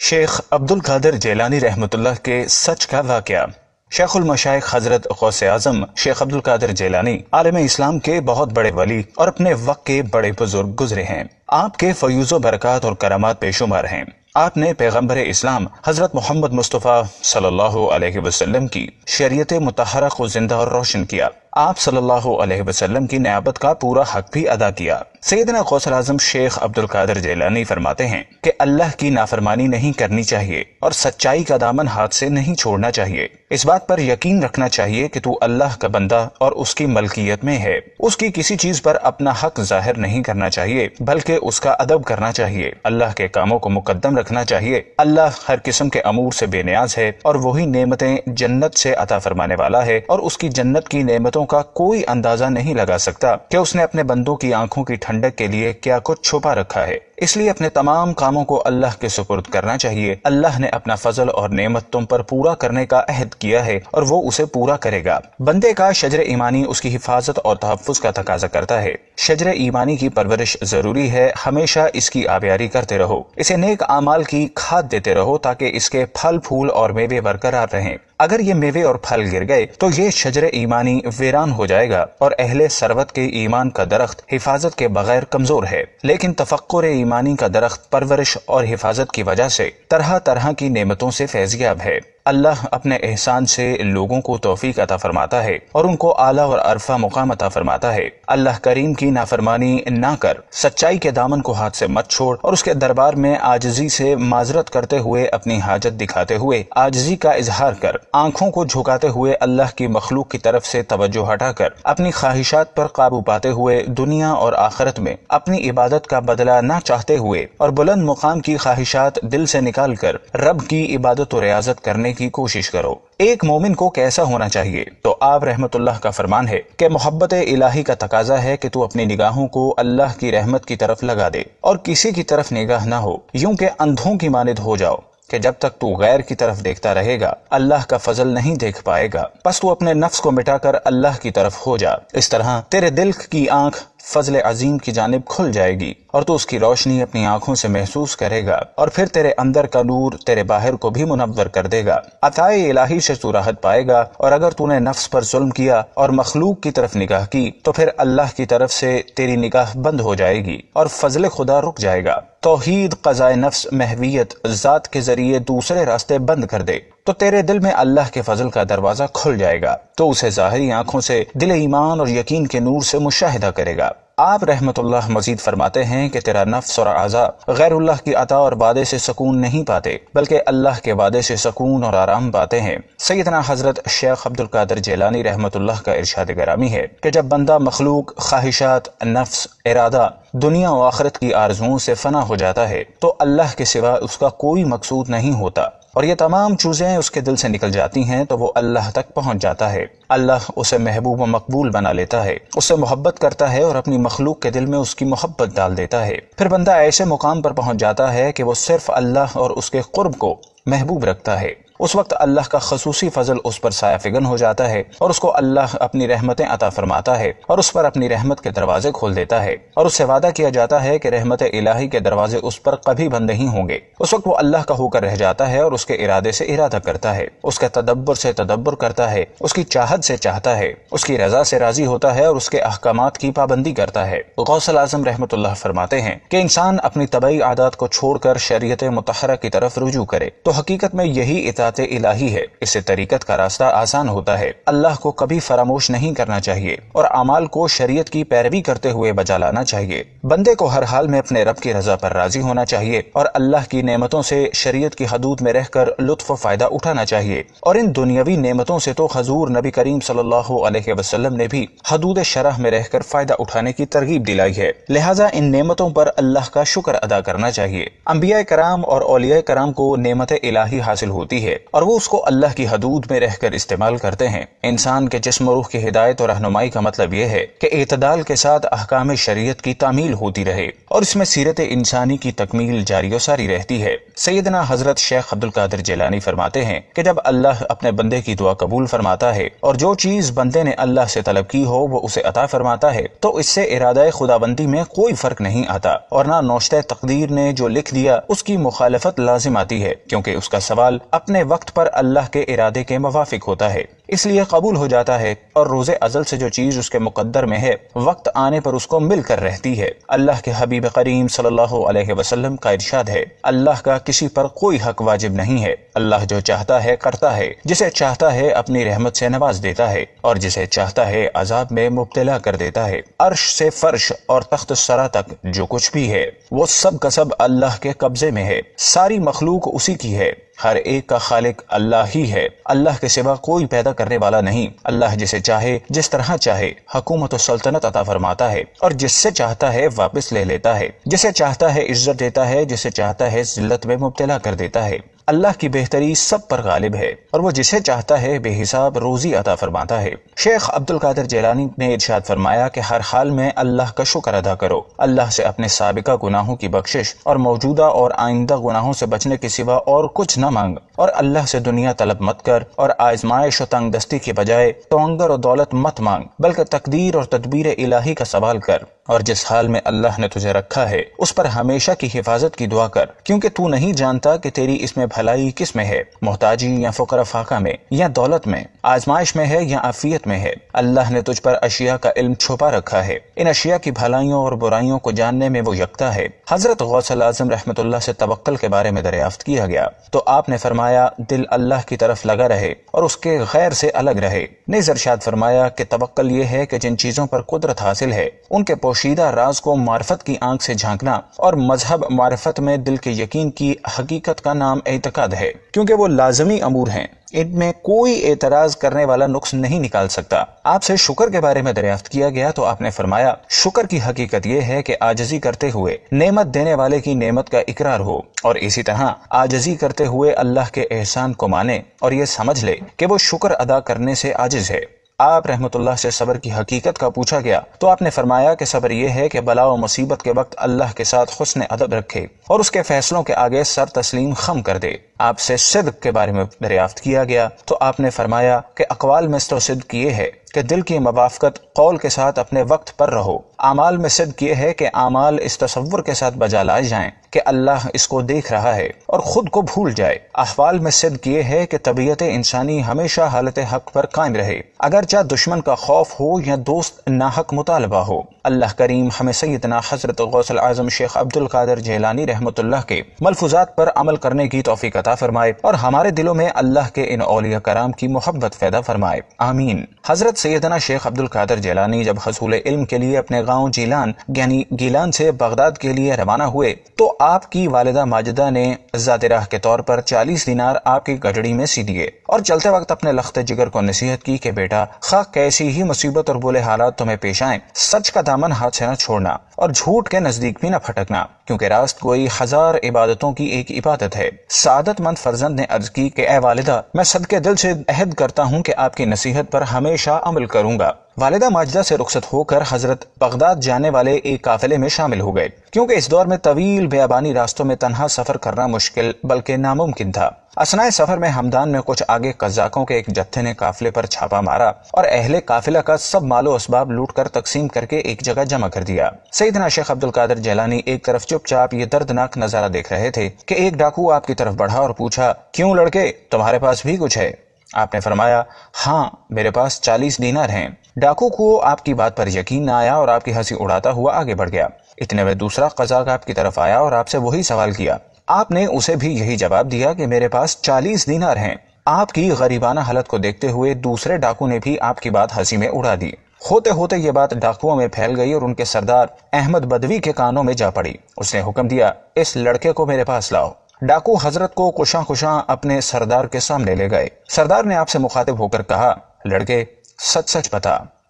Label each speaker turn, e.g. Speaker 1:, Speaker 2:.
Speaker 1: شیخ عبد القادر جیلانی رحمۃ اللہ کے سچ کا واقعہ۔ شیخ المشائخ حضرت غوث اعظم شیخ عبد القادر جیلانی عالم اسلام کے بہت بڑے ولی اور اپنے وقت کے بڑے بزرگ گزرے ہیں۔ آپ کے فیوز و برکات اور کرامات بے شمار ہیں۔ آپ نے پیغمبر اسلام حضرت محمد مصطفیٰ صلی اللہ علیہ وسلم کی شریعت مطہرہ کو زندہ اور روشن کیا۔ آپ صلی اللہ علیہ وسلم کی نیابت کا پورا حق بھی ادا کیا۔ سیدنا غوث اعظم شیخ عبد القادر جیلانی فرماتے ہیں کہ اللہ کی نافرمانی نہیں کرنی چاہیے اور سچائی کا دامن ہاتھ سے نہیں چھوڑنا چاہیے۔ اس بات پر یقین رکھنا چاہیے کہ تو اللہ کا بندہ اور اس کی ملکیت میں ہے۔ اس کی کسی چیز پر اپنا حق ظاہر نہیں کرنا چاہیے بلکہ اس کا ادب کرنا چاہیے۔ اللہ کے کاموں کو مقدم رکھنا چاہیے۔ اللہ ہر قسم کے امور سے بے نیاز ہے اور وہی نعمتیں جنت سے عطا فرمانے والا ہے، اور اس کی جنت کی نعمتوں کا کوئی اندازہ نہیں لگا سکتا کہ اس نے اپنے بندوں کی آنکھوں کی ٹھنڈک کے لیے کیا کچھ چھپا رکھا ہے۔ اس لیے اپنے تمام کاموں کو اللہ کے سپرد کرنا چاہیے۔ اللہ نے اپنا فضل اور نعمت تم پر پورا کرنے کا عہد کیا ہے اور وہ اسے پورا کرے گا۔ بندے کا شجر ایمانی اس کی حفاظت اور تحفظ کا تقاضا کرتا ہے۔ شجر ایمانی کی پرورش ضروری ہے۔ ہمیشہ اس کی آبیاری کرتے رہو، اسے نیک اعمال کی کھاد دیتے رہو تاکہ اس کے پھل پھول اور میوے برقرار رہیں۔ اگر یہ میوے اور پھل گر گئے تو یہ شجر ایمانی ویران ہو جائے گا اور اہل ثروت کے ایمان کا درخت حفاظت کے بغیر کمزور ہے، لیکن تفکر ایمانی کا درخت پرورش اور حفاظت کی وجہ سے طرح طرح کی نعمتوں سے فیضیاب ہے۔ اللہ اپنے احسان سے لوگوں کو توفیق عطا فرماتا ہے اور ان کو اعلیٰ اور عرفہ مقام عطا فرماتا ہے۔ اللہ کریم کی نافرمانی نہ کر، سچائی کے دامن کو ہاتھ سے مت چھوڑ اور اس کے دربار میں عاجزی سے معذرت کرتے ہوئے اپنی حاجت دکھاتے ہوئے عاجزی کا اظہار کر، آنکھوں کو جھکاتے ہوئے اللہ کی مخلوق کی طرف سے توجہ ہٹا کر، اپنی خواہشات پر قابو پاتے ہوئے دنیا اور آخرت میں اپنی عبادت کا بدلہ نہ چاہتے ہوئے، اور بلند مقام کی خواہشات دل سے نکال کر رب کی عبادت و ریاضت کرنے کی کوشش کرو۔ ایک مومن کو کیسا ہونا چاہیے؟ تو آپ رحمت اللہ کا فرمان ہے کہ محبت الہی کا تقاضا ہے کہ تو اپنی نگاہوں کو اللہ کی رحمت کی طرف لگا دے اور کسی کی طرف نگاہ نہ ہو، یوں کہ اندھوں کی مانند ہو جاؤ کہ جب تک تو غیر کی طرف دیکھتا رہے گا اللہ کا فضل نہیں دیکھ پائے گا۔ پس تو اپنے نفس کو مٹا کر اللہ کی طرف ہو جا۔ اس طرح تیرے دل کی آنکھ فضل عظیم کی جانب کھل جائے گی اور تو اس کی روشنی اپنی آنکھوں سے محسوس کرے گا، اور پھر تیرے اندر کا نور تیرے باہر کو بھی منور کر دے گا۔ عطائے الہی سے تو راحت پائے گا، اور اگر تو نے نفس پر ظلم کیا اور مخلوق کی طرف نگاہ کی تو پھر اللہ کی طرف سے تیری نگاہ بند ہو جائے گی اور فضل خدا رک جائے گا۔ توحید، قضائے نفس، محویت، ذات کے ذریعے دوسرے راستے بند کر دے تو تیرے دل میں اللہ کے فضل کا دروازہ کھل جائے گا، تو اسے ظاہری آنکھوں سے دل ایمان اور یقین کے نور سے مشاہدہ کرے گا۔ آپ رحمت اللہ مزید فرماتے ہیں کہ تیرا نفس اور اعضاء غیر اللہ کی عطا اور وعدے سے سکون نہیں پاتے بلکہ اللہ کے وعدے سے سکون اور آرام پاتے ہیں۔ سیدنا حضرت شیخ عبد القادر جیلانی رحمت اللہ کا ارشاد گرامی ہے کہ جب بندہ مخلوق، خواہشات، نفس، ارادہ، دنیا و آخرت کی آرزوؤں سے فنا ہو جاتا ہے تو اللہ کے سوا اس کا کوئی مقصود نہیں ہوتا، اور یہ تمام چیزیں اس کے دل سے نکل جاتی ہیں تو وہ اللہ تک پہنچ جاتا ہے۔ اللہ اسے محبوب و مقبول بنا لیتا ہے، اس سے محبت کرتا ہے اور اپنی مخلوق کے دل میں اس کی محبت ڈال دیتا ہے۔ پھر بندہ ایسے مقام پر پہنچ جاتا ہے کہ وہ صرف اللہ اور اس کے قرب کو محبوب رکھتا ہے۔ اس وقت اللہ کا خصوصی فضل اس پر سایہ فگن ہو جاتا ہے اور اس کو اللہ اپنی رحمتیں عطا فرماتا ہے اور اس پر اپنی رحمت کے دروازے کھول دیتا ہے، اور اس سے وعدہ کیا جاتا ہے کہ رحمت الہی کے دروازے اس پر کبھی بند نہیں ہوں گے۔ اس وقت وہ اللہ کا ہو کر رہ جاتا ہے اور اس کے ارادے سے ارادہ کرتا ہے، اس کے تدبر سے تدبر کرتا ہے، اس کی چاہت سے چاہتا ہے، اس کی رضا سے راضی ہوتا ہے اور اس کے احکامات کی پابندی کرتا ہے۔ غوث اعظم رحمت اللہ فرماتے ہیں کہ انسان اپنی طبعی عادات کو چھوڑ کر شریعت مطہرہ کی طرف رجوع کرے تو حقیقت میں یہی اطاعت الہی ہے۔ اس سے طریقت کا راستہ آسان ہوتا ہے۔ اللہ کو کبھی فراموش نہیں کرنا چاہیے اور اعمال کو شریعت کی پیروی کرتے ہوئے بجا لانا چاہیے۔ بندے کو ہر حال میں اپنے رب کی رضا پر راضی ہونا چاہیے اور اللہ کی نعمتوں سے شریعت کی حدود میں رہ کر لطف و فائدہ اٹھانا چاہیے، اور ان دنیاوی نعمتوں سے تو حضور نبی کریم صلی اللہ علیہ وسلم نے بھی حدود شرح میں رہ کر فائدہ اٹھانے کی ترغیب دلائی ہے۔ لہٰذا ان نعمتوں پر اللہ کا شکر ادا کرنا چاہیے۔ انبیاء کرام اور اولیاء کرام کو نعمت الہی حاصل ہوتی ہے اور وہ اس کو اللہ کی حدود میں رہ کر استعمال کرتے ہیں۔ انسان کے جسم و روح کی ہدایت اور رہنمائی کا مطلب یہ ہے کہ اعتدال کے ساتھ احکام شریعت کی تعمیل ہوتی رہے اور اس میں سیرت انسانی کی تکمیل جاری و ساری رہتی ہے۔ سیدنا حضرت شیخ عبد القادر جیلانی فرماتے ہیں کہ جب اللہ اپنے بندے کی دعا قبول فرماتا ہے اور جو چیز بندے نے اللہ سے طلب کی ہو وہ اسے عطا فرماتا ہے تو اس سے ارادہ خداوندی میں کوئی فرق نہیں آتا اور نہ نوشتہ تقدیر نے جو لکھ دیا اس کی مخالفت لازم آتی ہے، کیونکہ اس کا سوال اپنے وقت پر اللہ کے ارادے کے موافق ہوتا ہے، اس لیے قبول ہو جاتا ہے، اور روز ازل سے جو چیز اس کے مقدر میں ہے وقت آنے پر اس کو مل کر رہتی ہے۔ اللہ کے حبیب کریم صلی اللہ علیہ وسلم کا ارشاد ہے، اللہ کا کسی پر کوئی حق واجب نہیں ہے، اللہ جو چاہتا ہے کرتا ہے، جسے چاہتا ہے اپنی رحمت سے نواز دیتا ہے اور جسے چاہتا ہے عذاب میں مبتلا کر دیتا ہے۔ عرش سے فرش اور تخت الثری تک جو کچھ بھی ہے وہ سب کا سب اللہ کے قبضے میں ہے، ساری مخلوق اسی کی ہے، ہر ایک کا خالق اللہ ہی ہے، اللہ کے سوا کوئی پیدا کرنے والا نہیں۔ اللہ جسے چاہے جس طرح چاہے حکومت و سلطنت عطا فرماتا ہے اور جس سے چاہتا ہے واپس لے لیتا ہے، جسے چاہتا ہے عزت دیتا ہے، جسے چاہتا ہے ذلت میں مبتلا کر دیتا ہے۔ اللہ کی بہتری سب پر غالب ہے اور وہ جسے چاہتا ہے بے حساب روزی عطا فرماتا ہے۔ شیخ عبد القادر جیلانی نے ارشاد فرمایا کہ ہر حال میں اللہ کا شکر ادا کرو، اللہ سے اپنے سابقہ گناہوں کی بخشش اور موجودہ اور آئندہ گناہوں سے بچنے کے سوا اور کچھ نہ مانگ، اور اللہ سے دنیا طلب مت کر اور آزمائش و تنگ دستی کے بجائے توانگر و دولت مت مانگ، بلکہ تقدیر اور تدبیر الہی کا سوال کر، اور جس حال میں اللہ نے تجھے رکھا ہے اس پر ہمیشہ کی حفاظت کی دعا کر، کیونکہ تو نہیں جانتا کہ تیری اس میں بھلائی کس میں ہے، محتاجی یا فقر فاقہ میں یا دولت میں، آزمائش میں ہے یا عافیت میں ہے۔ اللہ نے تجھ پر اشیاء کا علم چھپا رکھا ہے، ان اشیاء کی بھلائیوں اور برائیوں کو جاننے میں وہ یکتا ہے۔ حضرت غوث الاعظم رحمۃ اللہ سے توکل کے بارے میں دریافت کیا گیا تو آپ نے فرمایا دل اللہ کی طرف لگا رہے اور اس کے غیر سے الگ رہے۔ نیز ارشاد فرمایا کہ توکل یہ ہے کہ جن چیزوں پر قدرت حاصل ہے ان کے پوشیدہ راز کو معرفت کی آنکھ سے جھانکنا، اور مذہب معرفت میں دل کے یقین کی حقیقت کا نام اعتقاد ہے، کیونکہ وہ لازمی امور ہیں، ان میں کوئی اعتراض کرنے والا نقص نہیں نکال سکتا۔ آپ سے شکر کے بارے میں دریافت کیا گیا تو آپ نے فرمایا شکر کی حقیقت یہ ہے کہ عاجزی کرتے ہوئے نعمت دینے والے کی نعمت کا اقرار ہو، اور اسی طرح عاجزی کرتے ہوئے اللہ کے احسان کو مانے اور یہ سمجھ لے کہ وہ شکر ادا کرنے سے عاجز ہے۔ آپ رحمت اللہ سے صبر کی حقیقت کا پوچھا گیا تو آپ نے فرمایا کہ صبر یہ ہے کہ بلا و مصیبت کے وقت اللہ کے ساتھ حسن ادب رکھے اور اس کے فیصلوں کے آگے سر تسلیم خم کر دے۔ آپ سے صدق کے بارے میں دریافت کیا گیا تو آپ نے فرمایا کہ اقوال میں تو صدق یہ ہے کہ دل کی موافقت قول کے ساتھ اپنے وقت پر رہو، اعمال میں صدق یہ ہے کہ اعمال اس تصور کے ساتھ بجا لائے جائیں کہ اللہ اس کو دیکھ رہا ہے اور خود کو بھول جائے۔ احوال میں صدق یہ ہے کہ طبیعت انسانی ہمیشہ حالت حق پر قائم رہے، اگرچہ دشمن کا خوف ہو یا دوست ناحق مطالبہ ہو۔ اللہ کریم ہمیں سیدنا حضرت غوث الاعظم شیخ عبد القادر جیلانی رحمۃ اللہ کے ملفوظات پر عمل کرنے کی توفیق عطا فرمائے اور ہمارے دلوں میں اللہ کے ان اولیاء کرام کی محبت پیدا فرمائے، آمین۔ حضرت سیدنا شیخ عبد القادر جیلانی جب حصول علم کے لیے اپنے گاؤں جیلان یعنی گیلان سے بغداد کے لیے روانہ ہوئے تو آپ کی والدہ ماجدہ نے ذات راہ کے طور پر 40 دینار آپ کی گٹڑی میں سی دیے اور چلتے وقت اپنے لخت جگر کو نصیحت کی کہ بیٹا خواہ کیسی ہی مصیبت اور برے حالات تمہیں پیش آئیں، سچ کا دامن ہاتھ سے نہ چھوڑنا اور جھوٹ کے نزدیک بھی نہ پھٹکنا، کیونکہ راست گوئی 1000 عبادتوں کی ایک عبادت ہے۔ سعادت مند فرزند نے عرض کی کہ اے والدہ، میں صدقے دل سے عہد کرتا ہوں کہ آپ کی نصیحت پر ہمیشہ عمل کروں گا۔ والدہ ماجدہ سے رخصت ہو کر حضرت بغداد جانے والے ایک قافلے میں شامل ہو گئے، کیونکہ اس دور میں طویل بیابانی راستوں میں تنہا سفر کرنا مشکل بلکہ ناممکن تھا۔ اثناء سفر میں ہمدان میں کچھ آگے قزاقوں کے ایک جتھے نے قافلے پر چھاپا مارا اور اہل قافلہ کا سب مال و اسباب لوٹ کر تقسیم کر کے ایک جگہ جمع کر دیا۔ سیدنا شیخ عبد القادر جیلانی ایک طرف چپ چاپ یہ دردناک نظارہ دیکھ رہے تھے کہ ایک ڈاکو آپ کی طرف بڑھا اور پوچھا، کیوں لڑکے، تمہارے پاس بھی کچھ ہے؟ آپ نے فرمایا، ہاں میرے پاس 40 دینار ہیں۔ ڈاکو کو آپ کی بات پر یقین نہ آیا اور آپ کی ہنسی اڑاتا ہوا آگے بڑھ گیا۔ اتنے میں دوسرا قزاق آپ کی طرف آیا اور آپ سے وہی سوال کیا۔ آپ نے اسے بھی یہی جواب دیا کہ میرے پاس 40 دینار ہیں۔ آپ کی غریبانہ حالت کو دیکھتے ہوئے دوسرے ڈاکو نے بھی آپ کی بات ہنسی میں اڑا دی۔ ہوتے ہوتے یہ بات ڈاکوؤں میں پھیل گئی اور ان کے سردار احمد بدوی کے کانوں میں جا پڑی۔ اس نے حکم دیا، اس لڑکے کو میرے پاس لاؤ۔ ڈاکو حضرت کو کشاں کشاں اپنے سردار کے سامنے لے گئے۔ سردار نے آپ سے مخاطب ہو کر کہا، لڑکے سچ سچ بتا،